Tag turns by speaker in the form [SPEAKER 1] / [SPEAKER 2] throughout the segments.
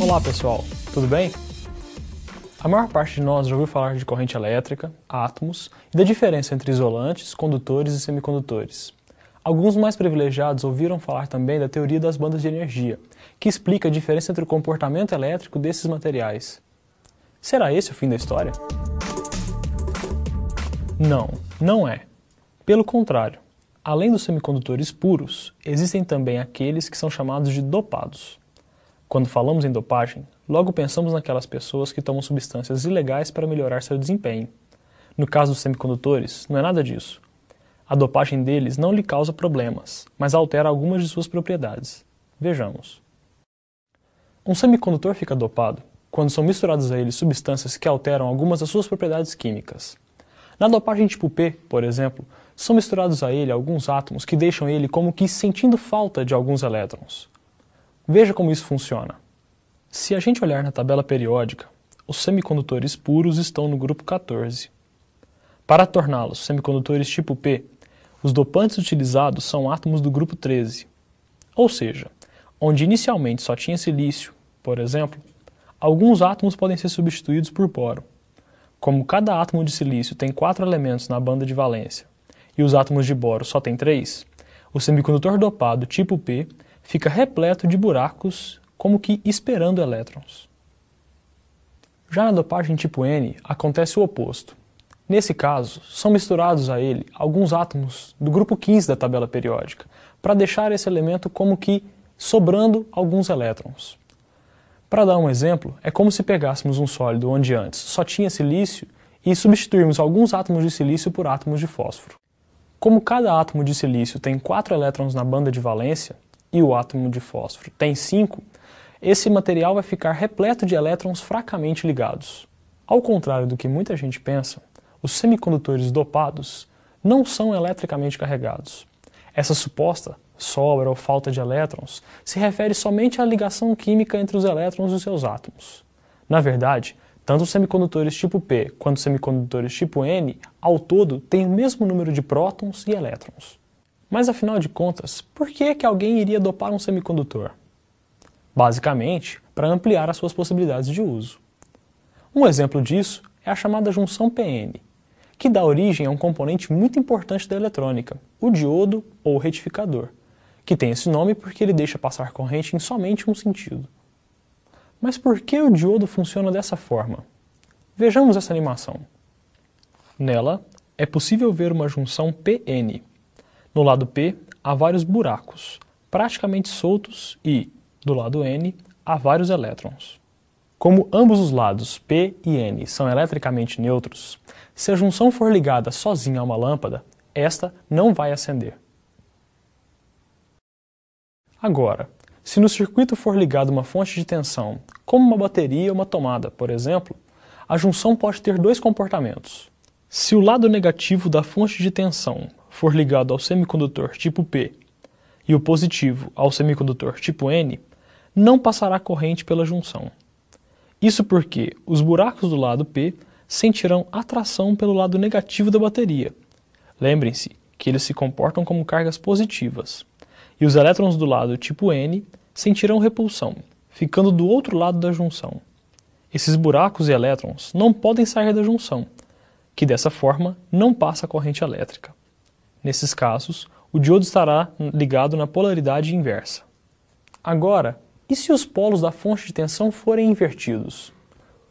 [SPEAKER 1] Olá pessoal, tudo bem? A maior parte de nós já ouviu falar de corrente elétrica, átomos e da diferença entre isolantes, condutores e semicondutores. Alguns mais privilegiados ouviram falar também da teoria das bandas de energia, que explica a diferença entre o comportamento elétrico desses materiais. Será esse o fim da história? Não, não é. Pelo contrário, além dos semicondutores puros, existem também aqueles que são chamados de dopados. Quando falamos em dopagem, logo pensamos naquelas pessoas que tomam substâncias ilegais para melhorar seu desempenho. No caso dos semicondutores, não é nada disso. A dopagem deles não lhe causa problemas, mas altera algumas de suas propriedades. Vejamos. Um semicondutor fica dopado quando são misturadas a ele substâncias que alteram algumas das suas propriedades químicas. Na dopagem tipo P, por exemplo, são misturados a ele alguns átomos que deixam ele como que sentindo falta de alguns elétrons. Veja como isso funciona. Se a gente olhar na tabela periódica, os semicondutores puros estão no grupo 14. Para torná-los semicondutores tipo P, os dopantes utilizados são átomos do grupo 13. Ou seja, onde inicialmente só tinha silício, por exemplo, alguns átomos podem ser substituídos por boro. Como cada átomo de silício tem 4 elementos na banda de valência e os átomos de boro só têm 3, o semicondutor dopado tipo P fica repleto de buracos, como que esperando elétrons. Já na dopagem tipo N, acontece o oposto. Nesse caso, são misturados a ele alguns átomos do grupo 15 da tabela periódica, para deixar esse elemento como que sobrando alguns elétrons. Para dar um exemplo, é como se pegássemos um sólido onde antes só tinha silício e substituirmos alguns átomos de silício por átomos de fósforo. Como cada átomo de silício tem 4 elétrons na banda de valência e o átomo de fósforo tem 5, esse material vai ficar repleto de elétrons fracamente ligados. Ao contrário do que muita gente pensa, os semicondutores dopados não são eletricamente carregados. Essa suposta sobra ou falta de elétrons se refere somente à ligação química entre os elétrons e seus átomos. Na verdade, tanto os semicondutores tipo P quanto os semicondutores tipo N, ao todo, têm o mesmo número de prótons e elétrons. Mas afinal de contas, por que alguém iria dopar um semicondutor? Basicamente, para ampliar as suas possibilidades de uso. Um exemplo disso é a chamada junção PN, que dá origem a um componente muito importante da eletrônica, o diodo ou retificador, que tem esse nome porque ele deixa passar corrente em somente um sentido. Mas por que o diodo funciona dessa forma? Vejamos essa animação. Nela, é possível ver uma junção PN. No lado P, há vários buracos, praticamente soltos e, do lado N, há vários elétrons. Como ambos os lados P e N são eletricamente neutros, se a junção for ligada sozinha a uma lâmpada, esta não vai acender. Agora, se no circuito for ligada uma fonte de tensão, como uma bateria ou uma tomada, por exemplo, a junção pode ter 2 comportamentos. Se o lado negativo da fonte de tensão for ligado ao semicondutor tipo P e o positivo ao semicondutor tipo N, não passará corrente pela junção. Isso porque os buracos do lado P sentirão atração pelo lado negativo da bateria. Lembrem-se que eles se comportam como cargas positivas. E os elétrons do lado tipo N sentirão repulsão, ficando do outro lado da junção. Esses buracos e elétrons não podem sair da junção, que dessa forma não passa a corrente elétrica. Nesses casos, o diodo estará ligado na polaridade inversa. Agora, e se os polos da fonte de tensão forem invertidos?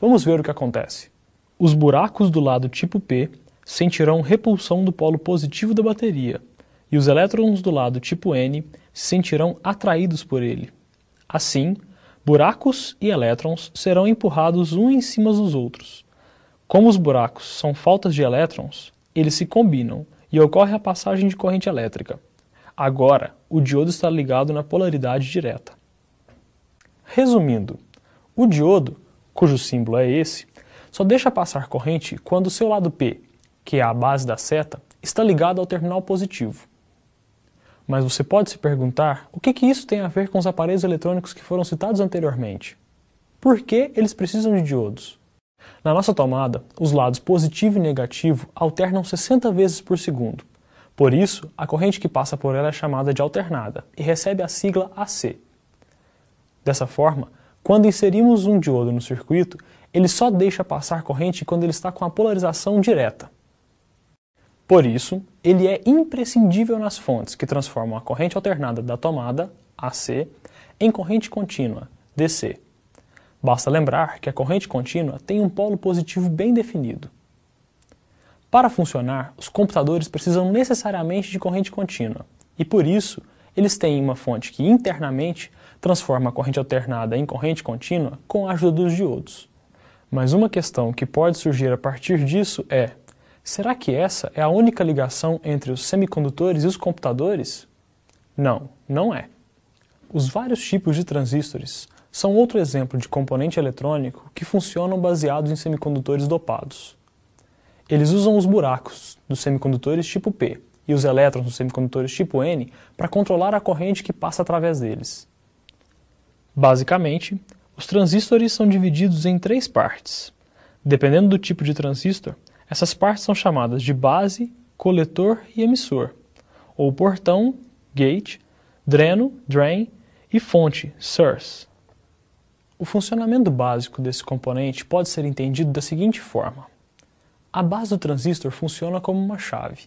[SPEAKER 1] Vamos ver o que acontece. Os buracos do lado tipo P sentirão repulsão do polo positivo da bateria, e os elétrons do lado tipo N se sentirão atraídos por ele. Assim, buracos e elétrons serão empurrados uns em cima dos outros. Como os buracos são faltas de elétrons, eles se combinam e ocorre a passagem de corrente elétrica. Agora, o diodo está ligado na polaridade direta. Resumindo, o diodo, cujo símbolo é esse, só deixa passar corrente quando o seu lado P, que é a base da seta, está ligado ao terminal positivo. Mas você pode se perguntar o que isso tem a ver com os aparelhos eletrônicos que foram citados anteriormente? Por que eles precisam de diodos? Na nossa tomada, os lados positivo e negativo alternam 60 vezes por segundo. Por isso, a corrente que passa por ela é chamada de alternada e recebe a sigla AC. Dessa forma, Quando inserimos um diodo no circuito, ele só deixa passar corrente quando ele está com a polarização direta. Por isso, ele é imprescindível nas fontes que transformam a corrente alternada da tomada, AC, em corrente contínua, DC. Basta lembrar que a corrente contínua tem um polo positivo bem definido. Para funcionar, os computadores precisam necessariamente de corrente contínua, e por isso, eles têm uma fonte que internamente transforma a corrente alternada em corrente contínua com a ajuda dos diodos. Mas uma questão que pode surgir a partir disso é: será que essa é a única ligação entre os semicondutores e os computadores? Não, não é. Os vários tipos de transistores são outro exemplo de componente eletrônico que funcionam baseados em semicondutores dopados. Eles usam os buracos dos semicondutores tipo P e os elétrons dos semicondutores tipo N para controlar a corrente que passa através deles. Basicamente, os transistores são divididos em 3 partes. Dependendo do tipo de transistor, essas partes são chamadas de base, coletor e emissor, ou portão, gate, dreno, drain e fonte, source. O funcionamento básico desse componente pode ser entendido da seguinte forma. A base do transistor funciona como uma chave,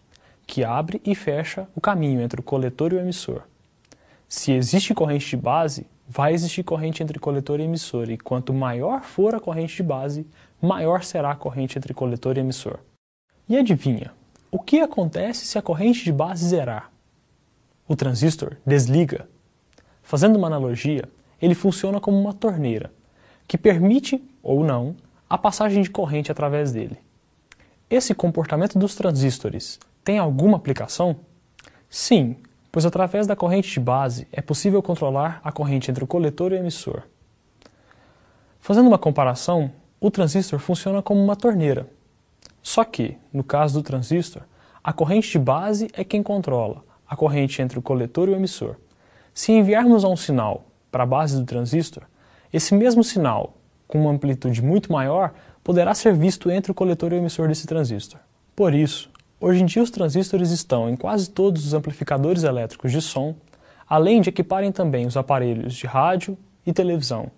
[SPEAKER 1] que abre e fecha o caminho entre o coletor e o emissor. Se existe corrente de base, vai existir corrente entre coletor e emissor, e quanto maior for a corrente de base, maior será a corrente entre coletor e emissor. E adivinha, o que acontece se a corrente de base zerar? O transistor desliga. Fazendo uma analogia, ele funciona como uma torneira, que permite, ou não, a passagem de corrente através dele. Esse comportamento dos transistores tem alguma aplicação? Sim, pois através da corrente de base é possível controlar a corrente entre o coletor e o emissor. Fazendo uma comparação, o transistor funciona como uma torneira. Só que, no caso do transistor, a corrente de base é quem controla a corrente entre o coletor e o emissor. Se enviarmos um sinal para a base do transistor, esse mesmo sinal, com uma amplitude muito maior, poderá ser visto entre o coletor e o emissor desse transistor. Por isso, hoje em dia os transistores estão em quase todos os amplificadores elétricos de som, além de equiparem também os aparelhos de rádio e televisão.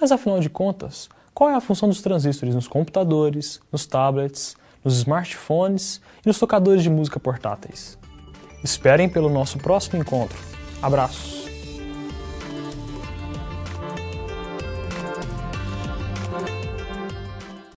[SPEAKER 1] Mas afinal de contas, qual é a função dos transistores nos computadores, nos tablets, nos smartphones e nos tocadores de música portáteis? Esperem pelo nosso próximo encontro. Abraços!